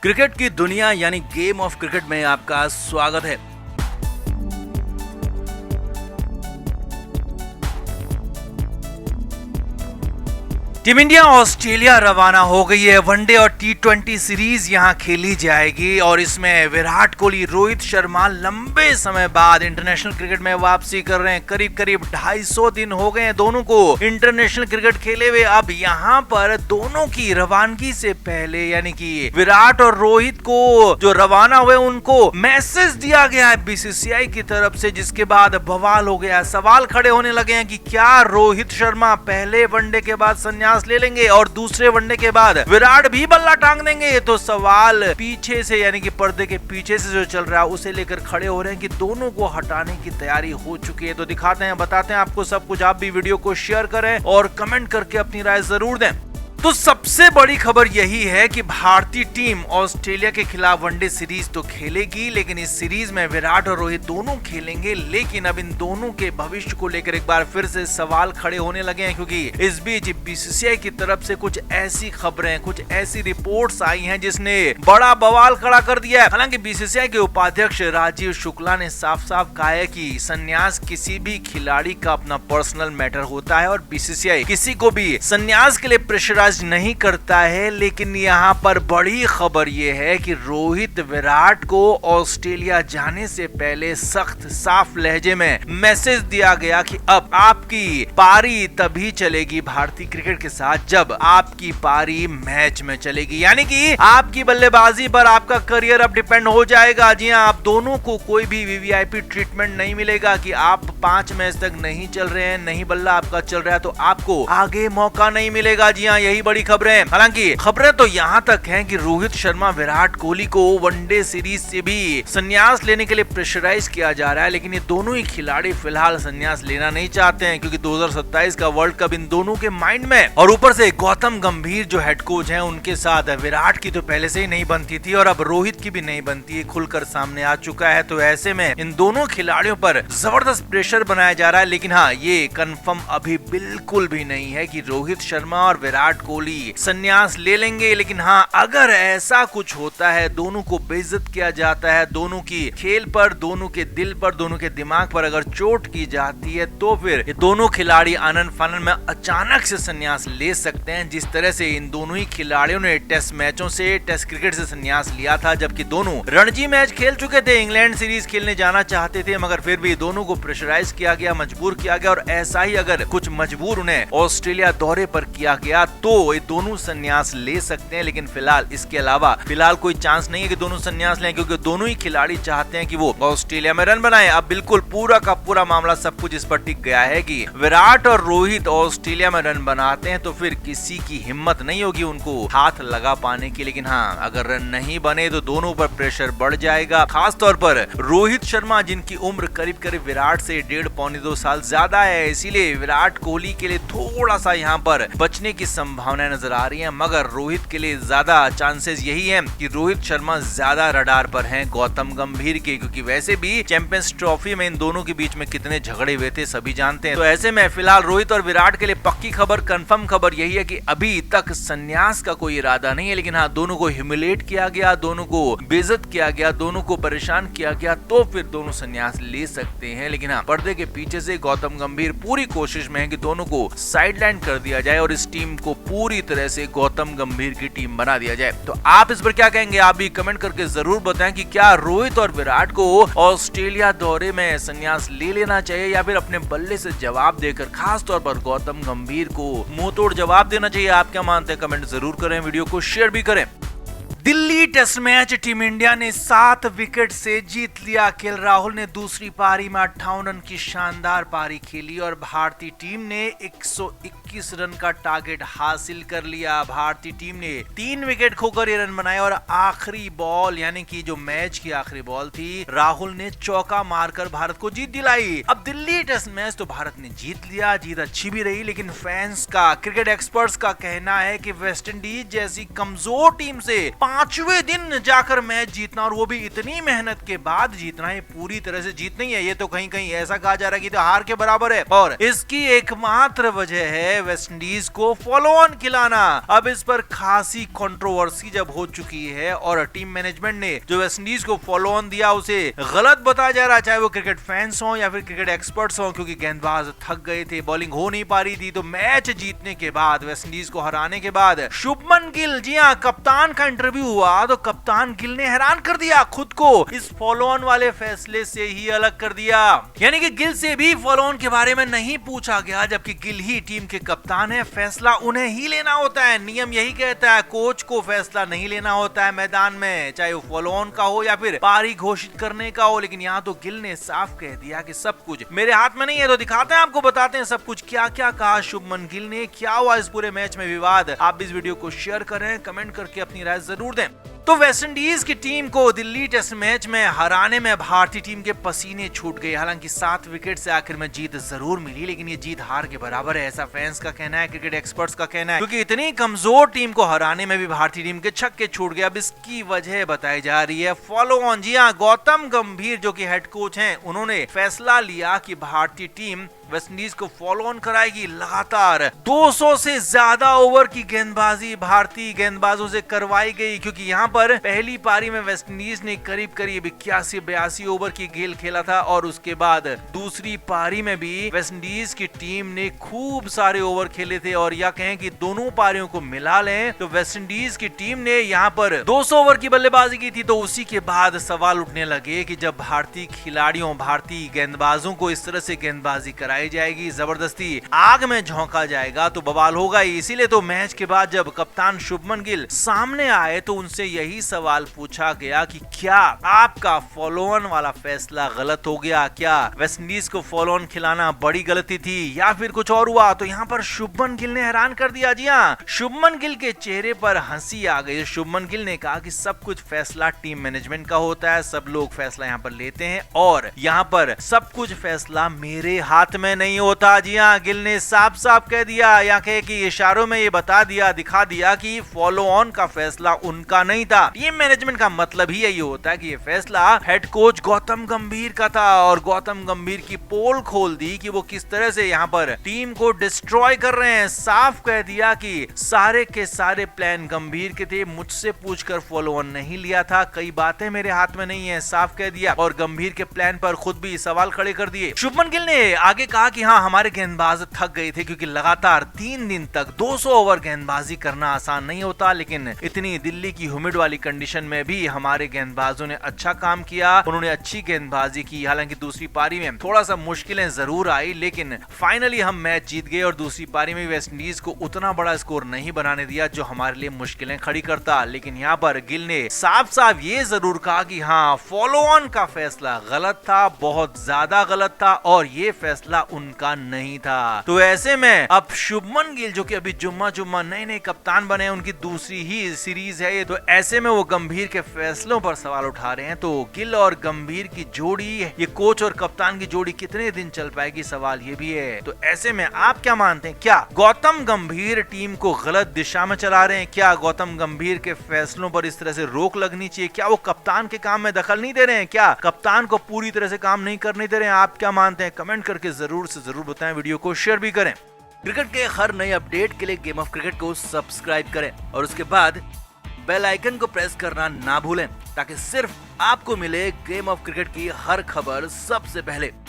Cricket की दुनिया यानी गेम ऑफ क्रिकेट में आपका स्वागत है। टीम इंडिया ऑस्ट्रेलिया रवाना हो गई है। वनडे और T20 सीरीज यहां खेली जाएगी और इसमें विराट कोहली, रोहित शर्मा लंबे समय बाद इंटरनेशनल क्रिकेट में वापसी कर रहे हैं। करीब 250 दिन हो गए हैं दोनों को इंटरनेशनल क्रिकेट खेले हुए। अब यहां पर दोनों की रवानगी से पहले यानी कि विराट और रोहित को जो रवाना हुए उनको मैसेज दिया गया है BCCI की तरफ से, जिसके बाद बवाल हो गया। सवाल खड़े होने लगे हैं कि क्या रोहित शर्मा पहले वनडे के बाद संन्यास ले लेंगे और दूसरे वनडे के बाद विराट भी बल्ला टांग देंगे। तो सवाल पीछे से यानी कि पर्दे के पीछे से जो चल रहा है उसे लेकर खड़े हो रहे हैं कि दोनों को हटाने की तैयारी हो चुकी है। तो दिखाते हैं, बताते हैं आपको सब कुछ। आप भी वीडियो को शेयर करें और कमेंट करके अपनी राय जरूर दें। तो सबसे बड़ी खबर यही है कि भारतीय टीम ऑस्ट्रेलिया के खिलाफ वनडे सीरीज तो खेलेगी, लेकिन इस सीरीज में विराट और रोहित दोनों खेलेंगे। लेकिन अब इन दोनों के भविष्य को लेकर एक बार फिर से सवाल खड़े होने लगे हैं, क्योंकि इस बीच BCCI की तरफ से कुछ ऐसी खबरें, कुछ ऐसी रिपोर्ट्स आई हैं जिसने बड़ा बवाल खड़ा कर दिया है। हालांकि BCCI के उपाध्यक्ष राजीव शुक्ला ने साफ साफ कहा है कि संन्यास किसी भी खिलाड़ी का अपना पर्सनल मैटर होता है और BCCI किसी को भी संन्यास के लिए प्रेशराइज नहीं करता है। लेकिन यहाँ पर बड़ी खबर यह है कि रोहित विराट को ऑस्ट्रेलिया जाने से पहले सख्त साफ लहजे में मैसेज दिया गया कि अब आपकी पारी तभी चलेगी भारतीय क्रिकेट के साथ जब आपकी पारी मैच में चलेगी, यानी कि आपकी बल्लेबाजी पर आपका करियर अब डिपेंड हो जाएगा। जी हाँ, आप दोनों को कोई भी VVIP ट्रीटमेंट नहीं मिलेगा कि आप 5 मैच तक नहीं चल रहे हैं, नहीं बल्ला आपका चल रहा है तो आपको आगे मौका नहीं मिलेगा। जी हाँ, यही बड़ी खबरें। हालांकि खबरें तो यहाँ तक हैं कि रोहित शर्मा, विराट कोहली को वनडे सीरीज से भी संन्यास लेने के लिए प्रेशराइज किया जा रहा है। लेकिन ये दोनों ही खिलाड़ी फिलहाल संन्यास लेना नहीं चाहते हैं, क्योंकि 2027 का वर्ल्ड कप इन दोनों के माइंड में। और ऊपर से गौतम गंभीर जो हेड कोच हैं, उनके साथ विराट की तो पहले से ही नहीं बनती थी और अब रोहित की भी नहीं बनती है, खुलकर सामने आ चुका है। तो ऐसे में इन दोनों खिलाड़ियों पर जबरदस्त प्रेशर बनाया जा रहा है। लेकिन हाँ, ये कंफर्म अभी बिल्कुल भी नहीं है कि रोहित शर्मा और विराट कोहली संन्यास ले लेंगे। लेकिन हाँ, अगर ऐसा कुछ होता है, दोनों को बेइज्जत किया जाता है, दोनों की खेल पर, दोनों के दिल पर, दोनों के दिमाग पर अगर चोट की जाती है, तो फिर ये दोनों खिलाड़ी आनन फानन में अचानक से संन्यास ले सकते हैं। जिस तरह से इन दोनों ही खिलाड़ियों ने टेस्ट मैचों से, टेस्ट क्रिकेट से संन्यास लिया था, जबकि दोनों रणजी मैच खेल चुके थे, इंग्लैंड सीरीज खेलने जाना चाहते थे, मगर फिर भी दोनों को प्रेशराइज किया गया, मजबूर किया गया। और ऐसा ही अगर कुछ मजबूर उन्हें ऑस्ट्रेलिया दौरे पर किया गया तो ये दोनों संन्यास ले सकते हैं। लेकिन फिलहाल इसके अलावा फिलहाल कोई चांस नहीं है कि दोनों संन्यास लें, क्योंकि दोनों ही खिलाड़ी चाहते हैं कि वो ऑस्ट्रेलिया में रन बनाएं। अब बिल्कुल पूरा का पूरा मामला सब कुछ इस पर टिक गया है कि विराट और रोहित ऑस्ट्रेलिया में रन बनाते हैं तो फिर किसी की हिम्मत नहीं होगी उनको हाथ लगा पाने की। लेकिन हाँ, अगर रन नहीं बने तो दोनों पर प्रेशर बढ़ जाएगा। खास तौर पर रोहित शर्मा, जिनकी उम्र करीब करीब विराट से 1.5-2 साल ज्यादा है, इसीलिए विराट कोहली के लिए थोड़ा सा यहाँ पर बचने की संभावना नजर आ रही है। मगर रोहित के लिए ज्यादा चांसेस यही है कि रोहित शर्मा ज्यादा रडार पर हैं गौतम गंभीर के, क्योंकि वैसे भी चैंपियंस ट्रॉफी में इन दोनों के बीच में कितने झगड़े हुए थे सभी जानते हैं। तो ऐसे में फिलहाल रोहित और विराट के लिए पक्की खबर, कंफर्म खबर यही है कि अभी तक संन्यास का कोई इरादा नहीं है। लेकिन हाँ, दोनों को ह्यूमिलेट किया गया, दोनों को बेइज्जत किया गया, दोनों को परेशान किया गया, तो फिर दोनों संन्यास ले सकते हैं। लेकिन हाँ, पर्दे के पीछे से गौतम गंभीर पूरी कोशिश में है कि दोनों को साइडलाइन कर दिया जाए और इस टीम को पूरी तरह से गौतम गंभीर की टीम बना दिया जाए। तो आप इस पर क्या कहेंगे? आप भी कमेंट करके जरूर बताएं कि क्या रोहित और विराट को ऑस्ट्रेलिया दौरे में संन्यास ले लेना चाहिए या फिर अपने बल्ले से जवाब देकर, खास तौर पर गौतम गंभीर को मुंह तोड़ जवाब देना चाहिए? आप क्या मानते हैं? कमेंट जरूर करें, वीडियो को शेयर भी करें। Delhi test match team India ने 7 विकेट से जीत लिया। केएल राहुल ने दूसरी पारी में 58 रन की शानदार पारी खेली और भारतीय टीम ने 121 रन का टारगेट हासिल कर लिया। भारतीय टीम ने 3 विकेट खोकर ये रन बनाए और आखिरी बॉल यानी कि जो मैच की आखिरी बॉल थी, राहुल ने चौका मारकर भारत को जीत दिलाई। अब दिल्ली टेस्ट मैच तो भारत ने जीत लिया, जीत अच्छी भी रही, लेकिन फैंस का, क्रिकेट एक्सपर्ट्स का कहना है कि वेस्ट इंडीज जैसी कमजोर टीम से 5वें दिन जाकर मैच जीतना, और वो भी इतनी मेहनत के बाद जीतना। ये पूरी तरह से जीत नहीं है, ये तो कहीं कहीं ऐसा कहा जा रहा है कि तो हार के बराबर है, और इसकी एकमात्र वजह है वेस्टइंडीज को फॉलो ऑन खिलाना। अब इस पर खासी कंट्रोवर्सी जब हो चुकी है और टीम मैनेजमेंट ने जो वेस्टइंडीज को फॉलो ऑन दिया उसे गलत बताया जा रहा है, चाहे वो क्रिकेट फैंस हो या फिर क्रिकेट एक्सपर्ट्स हो, क्योंकि गेंदबाज थक गए थे, बॉलिंग हो नहीं पा रही थी। तो मैच जीतने के बाद, वेस्टइंडीज को हराने के बाद शुभमन गिल, जी हां, कप्तान का इंटरव्यू हुआ तो कप्तान गिल ने हैरान कर दिया खुद को, इस फॉलो ऑन वाले फैसले से ही अलग कर दिया। यानी कि गिल से भी फॉलो ऑन के बारे में नहीं पूछा गया, जबकि गिल ही टीम के कप्तान है, फैसला उन्हें ही लेना होता है। नियम यही कहता है, कोच को फैसला नहीं लेना होता है मैदान में, चाहे वो फॉलो ऑन का हो या फिर पारी घोषित करने का हो। लेकिन यहाँ तो गिल ने साफ कह दिया कि सब कुछ मेरे हाथ में नहीं है, तो दिखाते हैं आपको, बताते हैं सब कुछ क्या क्या कहा शुभमन गिल ने, क्या हुआ इस पूरे मैच में विवाद। आप भी इस वीडियो को शेयर करें, कमेंट करके अपनी राय जरूर दें। तो वेस्टइंडीज की टीम को दिल्ली टेस्ट मैच में हराने में भारतीय टीम के पसीने छूट गए। हालांकि 7 विकेट से आखिर में जीत जरूर मिली, लेकिन ये जीत हार के बराबर है, ऐसा फैंस का कहना है, क्रिकेट एक्सपर्ट्स का कहना है, क्योंकि इतनी कमजोर टीम को हराने में भी भारतीय टीम के छक्के छूट गए। अब इसकी वजह बताई जा रही है फॉलो ऑन। जी हाँ, गौतम गंभीर जो कि हेड कोच हैं, उन्होंने फैसला लिया कि भारतीय टीम वेस्टइंडीज को फॉलो ऑन कराएगी। लगातार 200 से ज्यादा ओवर की गेंदबाजी भारतीय गेंदबाजों से करवाई गई, क्योंकि यहाँ पर पहली पारी में वेस्टइंडीज ने करीब करीब 81-82 ओवर की खेल खेला था, और उसके बाद दूसरी पारी में भी वेस्टइंडीज की टीम ने खूब सारे ओवर खेले थे। और या कहें कि दोनों पारियों को मिला लें तो वेस्टइंडीज की टीम ने यहाँ पर 200 ओवर की बल्लेबाजी की थी। तो उसी के बाद सवाल उठने लगे कि जब भारतीय खिलाड़ियों, भारतीय गेंदबाजों को इस तरह से गेंदबाजी कराई जाएगी, जबरदस्ती आग में झोंका जाएगा, तो बवाल होगा ही। इसीलिए तो मैच के बाद जब कप्तान शुभमन गिल सामने आए तो उनसे यही सवाल पूछा गया कि क्या आपका फॉलो ऑन वाला फैसला गलत हो गया, क्या वेस्टइंडीज को फॉलो ऑन खिलाना बड़ी गलती थी या फिर कुछ और हुआ। तो यहाँ पर शुभमन गिल ने हैरान कर दिया। जी हाँ, शुभमन गिल के चेहरे पर हंसी आ गई। शुभमन गिल ने कहा कि सब कुछ फैसला टीम मैनेजमेंट का होता है, सब लोग फैसला यहाँ पर लेते हैं, और यहाँ पर सब कुछ फैसला मेरे हाथ में नहीं होता। जी हाँ, गिल ने साफ साफ कह दिया, या कहे कि इशारों में ये बता दिया, दिखा दिया कि फॉलो ऑन का फैसला उनका नहीं था। टीम मैनेजमेंट का मतलब ही यही होता है कि ये फैसला हेड कोच गौतम गंभीर का था, और गौतम गंभीर की पोल खोल दी कि वो किस तरह से यहाँ पर टीम को डिस्ट्रॉय कर रहे हैं। साफ कह दिया कि सारे के सारे प्लान गंभीर के थे, मुझसे पूछकर फॉलो ऑन नहीं लिया था, कई बातें मेरे हाथ में नहीं है, साफ कह दिया। और गंभीर के प्लान पर खुद भी सवाल खड़े कर दिए। शुभमन गिल ने आगे कहा कि हाँ, हमारे गेंदबाज थक गए थे, क्योंकि लगातार 3 दिन तक 200 ओवर गेंदबाजी करना आसान नहीं होता, लेकिन इतनी दिल्ली की ह्यूमिड वाली कंडीशन में भी हमारे गेंदबाजों ने अच्छा काम किया, उन्होंने अच्छी गेंदबाजी की। हालांकि दूसरी पारी में थोड़ा सा मुश्किलें जरूर आई, लेकिन फाइनली हम मैच जीत गए, और दूसरी पारी में वेस्टइंडीज को उतना बड़ा स्कोर नहीं बनाने दिया जो हमारे लिए मुश्किलें खड़ी करता। लेकिन यहाँ पर गिल ने साफ साफ ये जरूर कहा कि हाँ, फॉलो ऑन का फैसला गलत था, बहुत ज्यादा गलत था, और ये फैसला उनका नहीं था। तो ऐसे में अब शुभमन गिल जो कि अभी जुम्मा नए कप्तान बने, उनकी दूसरी ही सीरीज है ये, तो ऐसे में वो गंभीर के फैसलों पर सवाल उठा रहे हैं। तो गिल और गंभीर की जोड़ी, ये कोच और कप्तान की जोड़ी कितने दिन चल पाएगी, सवाल ये भी है। तो ऐसे में आप क्या मानते हैं, क्या गौतम गंभीर टीम को गलत दिशा में चला रहे हैं? क्या गौतम गंभीर के फैसलों पर इस तरह से रोक लगनी चाहिए? क्या वो कप्तान के काम में दखल नहीं दे रहे हैं? क्या कप्तान को पूरी तरह से काम नहीं करने दे रहे हैं? आप क्या मानते हैं, कमेंट करके जरूर से जरूर बताएं, वीडियो को शेयर भी करें। क्रिकेट के हर नए अपडेट के लिए गेम ऑफ क्रिकेट को सब्सक्राइब करें, और उसके बाद बेल आइकन को प्रेस करना ना भूलें, ताकि सिर्फ आपको मिले गेम ऑफ क्रिकेट की हर खबर सबसे पहले।